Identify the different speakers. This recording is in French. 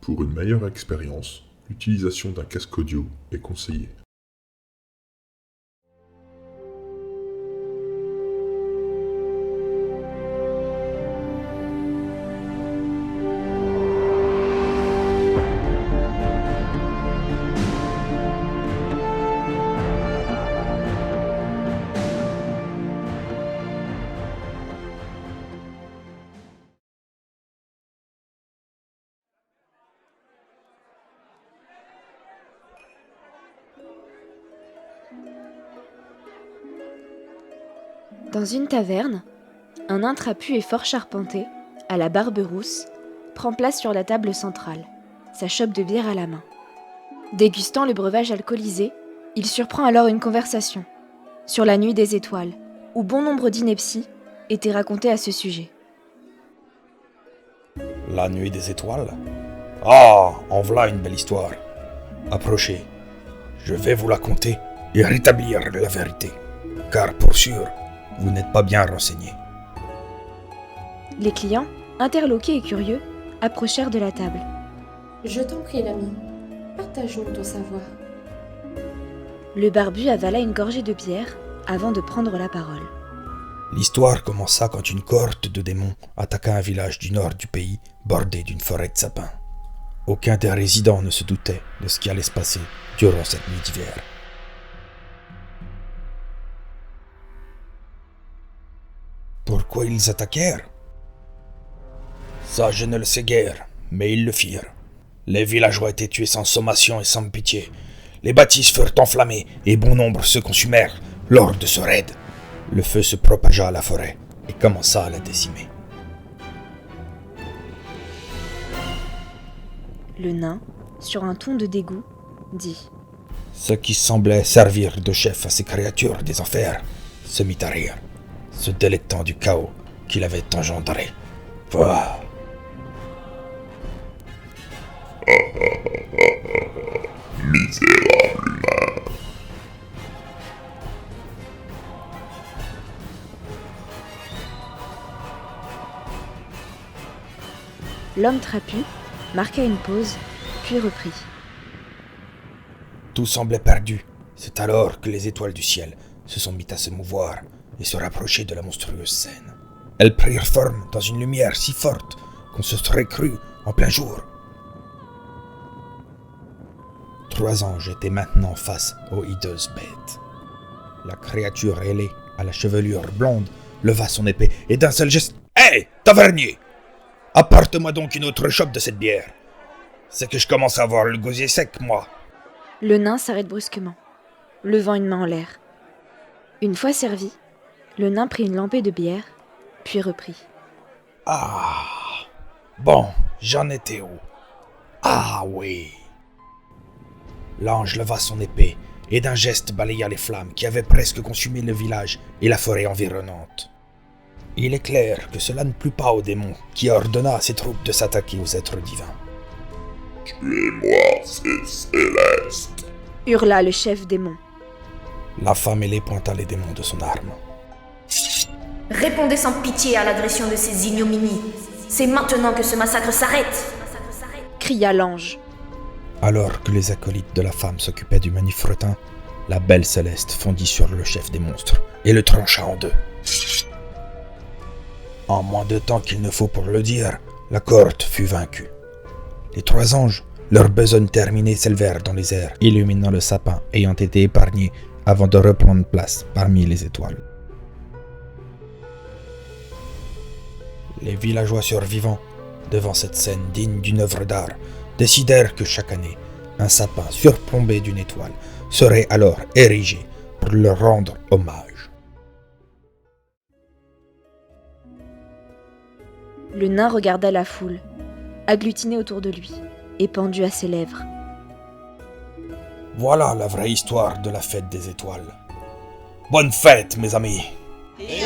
Speaker 1: Pour une meilleure expérience, l'utilisation d'un casque audio est conseillée.
Speaker 2: Dans une taverne, un nain trapu et fort charpenté, à la barbe rousse, prend place sur la table centrale, sa chope de bière à la main. Dégustant le breuvage alcoolisé, il surprend alors une conversation sur la nuit des étoiles, où bon nombre d'inepties étaient racontées à ce sujet.
Speaker 3: La nuit des étoiles? Ah, en voilà une belle histoire. Approchez, je vais vous la conter et rétablir la vérité, car pour sûr, vous n'êtes pas bien renseigné.
Speaker 2: Les clients, interloqués et curieux, approchèrent de la table.
Speaker 4: Je t'en prie, l'ami. Partage-nous ton savoir.
Speaker 2: Le barbu avala une gorgée de bière avant de prendre la parole.
Speaker 3: L'histoire commença quand une cohorte de démons attaqua un village du nord du pays, bordé d'une forêt de sapins. Aucun des résidents ne se doutait de ce qui allait se passer durant cette nuit d'hiver. Pourquoi ils attaquèrent? Ça, je ne le sais guère, mais ils le firent. Les villageois étaient tués sans sommation et sans pitié. Les bâtisses furent enflammées et bon nombre se consumèrent lors de ce raid. Le feu se propagea à la forêt et commença à la décimer.
Speaker 2: Le nain, sur un ton de dégoût, dit «
Speaker 3: Ce qui semblait servir de chef à ces créatures des enfers se mit à rire, se délectant du chaos qu'il avait engendré. Pouah.
Speaker 1: Misérable humain.
Speaker 2: L'homme trapu marqua une pause, puis reprit.
Speaker 3: Tout semblait perdu. C'est alors que les étoiles du ciel se sont mises à se mouvoir et se rapprocher de la monstrueuse scène. Elles prirent forme dans une lumière si forte qu'on se serait cru en plein jour. 3 anges étaient maintenant face aux hideuses bêtes. La créature ailée, à la chevelure blonde, leva son épée et d'un seul geste... « Hé, tavernier! Apporte-moi donc une autre chope de cette bière. C'est que je commence à avoir le gosier sec, moi. »
Speaker 2: Le nain s'arrête brusquement, levant une main en l'air. Une fois servi, le nain prit une lampée de bière, puis reprit.
Speaker 3: Ah, bon, j'en étais où? Ah oui. L'ange leva son épée et d'un geste balaya les flammes qui avaient presque consumé le village et la forêt environnante. Il est clair que cela ne plut pas au démon qui ordonna à ses troupes de s'attaquer aux êtres divins.
Speaker 1: Tuez-moi ces célestes.
Speaker 2: Hurla le chef démon.
Speaker 3: La femme ailée pointa les démons de son arme.
Speaker 5: Répondez sans pitié à l'agression de ces ignominies. C'est maintenant que ce massacre s'arrête.
Speaker 2: Cria l'ange.
Speaker 3: Alors que les acolytes de la femme s'occupaient du menu fretin, la belle Céleste fondit sur le chef des monstres et le trancha en 2. En moins de temps qu'il ne faut pour le dire, la cohorte fut vaincue. Les 3 anges, leur besogne terminée, s'élevèrent dans les airs, illuminant le sapin ayant été épargné avant de reprendre place parmi les étoiles. Les villageois survivants, devant cette scène digne d'une œuvre d'art, décidèrent que chaque année, un sapin surplombé d'une étoile serait alors érigé pour leur rendre hommage.
Speaker 2: Le nain regarda la foule, agglutinée autour de lui, et pendue à ses lèvres.
Speaker 3: Voilà la vraie histoire de la fête des étoiles. Bonne fête, mes amis!
Speaker 6: Et